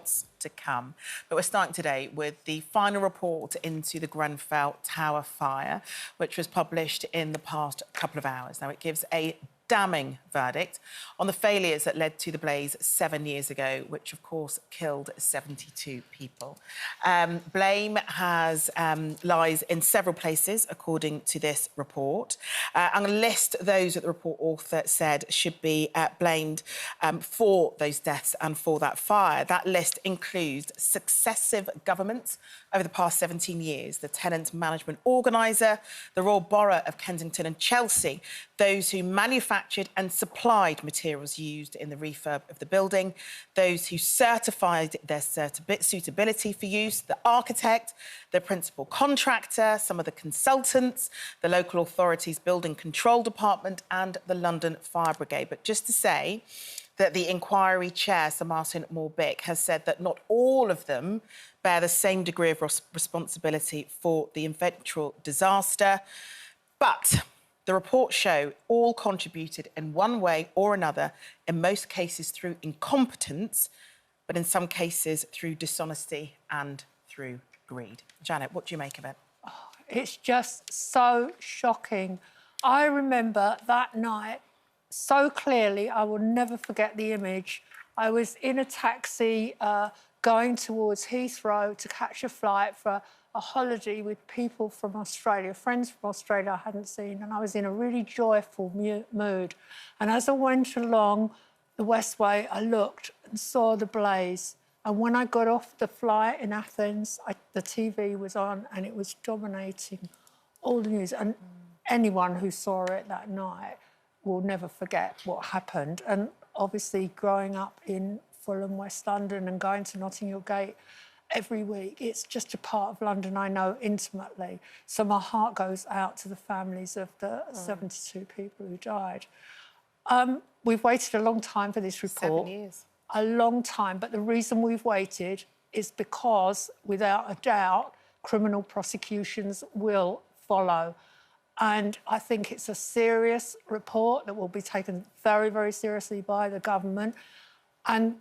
lots to come. But we're starting today with the final report into the Grenfell Tower fire, which was published in the past couple of hours. Now, it gives a damning verdict on the failures that led to the blaze 7 years ago, which, of course, killed 72 people. Blame lies in several places, according to this report. I'm going to list those that the report author said should be blamed for those deaths and for that fire. That list includes successive governments over the past 17 years, the tenant management organiser, the Royal Borough of Kensington and Chelsea, those who manufactured and supplied materials used in the refurb of the building, those who certified their suitability for use, the architect, the principal contractor, some of the consultants, the local authority's building control department and the London Fire Brigade. But just to say that the inquiry chair, Sir Martin Moore Bick, has said that not all of them bear the same degree of responsibility for the eventual disaster. But the reports show all contributed in one way or another, in most cases through incompetence, but in some cases through dishonesty and through greed. Janet, what do you make of it? Oh, it's just so shocking. I remember that night so clearly. I will never forget the image. I was in a taxi going towards Heathrow to catch a flight for a holiday with people from Australia, friends from Australia I hadn't seen, and I was in a really joyful mood. And as I went along the Westway, I looked and saw the blaze. And when I got off the flight in Athens, the TV was on and it was dominating all the news. And anyone who saw it that night will never forget what happened. And obviously, growing up in Fulham, West London, and going to Notting Hill Gate every week, it's just a part of London I know intimately. So my heart goes out to the families of the 72 people who died. We've waited a long time for this report. 7 years. A long time, but the reason we've waited is because, without a doubt, criminal prosecutions will follow. And I think it's a serious report that will be taken very, very seriously by the government. And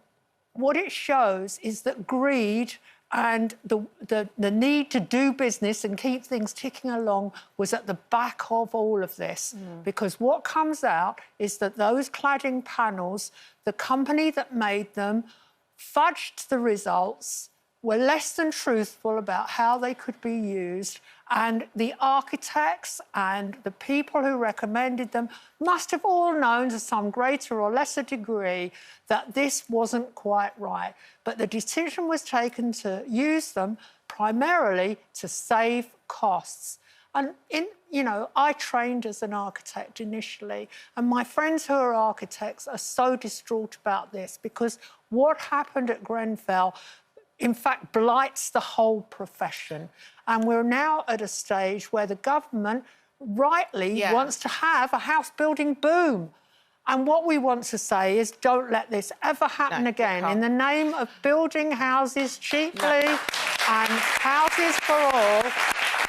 what it shows is that greed and the need to do business and keep things ticking along was at the back of all of this. Because what comes out is that those cladding panels, the company that made them, fudged the results, were less than truthful about how they could be used, and the architects and the people who recommended them must have all known to some greater or lesser degree that this wasn't quite right. But the decision was taken to use them primarily to save costs. And, I trained as an architect initially, and my friends who are architects are so distraught about this because what happened at Grenfell, in fact, blights the whole profession. And we're now at a stage where the government rightly wants to have a house building boom. And what we want to say is don't let this ever happen again. In the name of building houses cheaply and houses for all,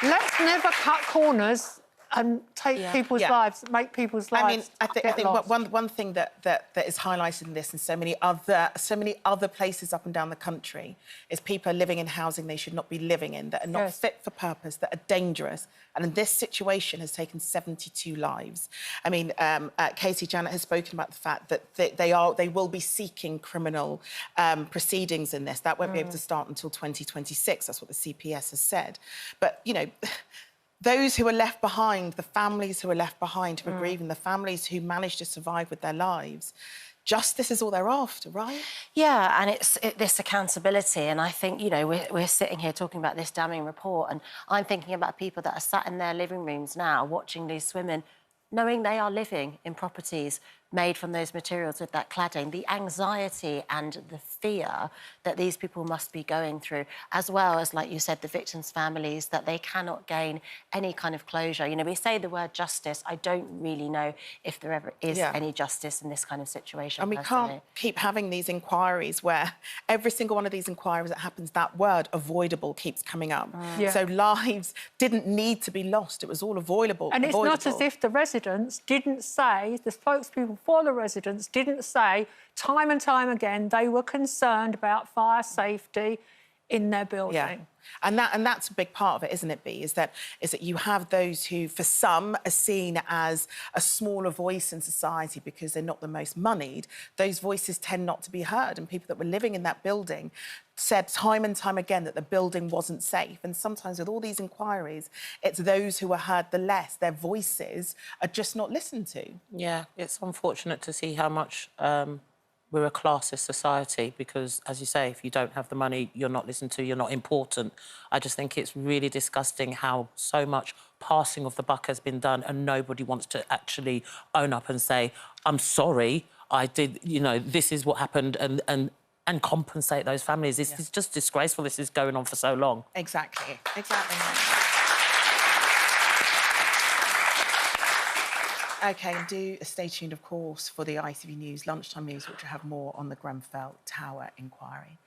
let's never cut corners and take people's lives, make people's lives. I think one thing that is highlighted in this and so many other places up and down the country is people are living in housing they should not be living in, that are not fit for purpose, that are dangerous. And in this situation has taken 72 lives. I mean, Katie, Janet has spoken about the fact that they will be seeking criminal proceedings in this. That won't be able to start until 2026. That's what the CPS has said. But, those who are left behind, the families who are left behind who are grieving, the families who managed to survive with their lives, justice is all they're after, right? Yeah, and it's this accountability. And I think, we're sitting here talking about this damning report, and I'm thinking about people that are sat in their living rooms now watching these women, knowing they are living in properties made from those materials with that cladding, the anxiety and the fear that these people must be going through, as well as, like you said, the victims' families, that they cannot gain any kind of closure. We say the word justice. I don't really know if there ever is any justice in this kind of situation. And we can't keep having these inquiries where every single one of these inquiries that happens, that word avoidable keeps coming up. So lives didn't need to be lost. It was all avoidable. And it's not as if the residents didn't say, the spokespeople for the residents didn't say time and time again they were concerned about fire safety in their building. Yeah. And that's a big part of it, isn't it, Bea? Is that you have those who, for some, are seen as a smaller voice in society because they're not the most moneyed. Those voices tend not to be heard, and people that were living in that building said time and time again that the building wasn't safe. And sometimes with all these inquiries, it's those who are heard the less. Their voices are just not listened to. Yeah, it's unfortunate to see how much we're a classist society because, as you say, if you don't have the money, you're not listened to, you're not important. I just think it's really disgusting how so much passing of the buck has been done and nobody wants to actually own up and say, I'm sorry, I did, you know, this is what happened and compensate those families. This is just disgraceful. This is going on for so long. Exactly. OK, and do stay tuned, of course, for the ITV News lunchtime news, which will have more on the Grenfell Tower inquiry.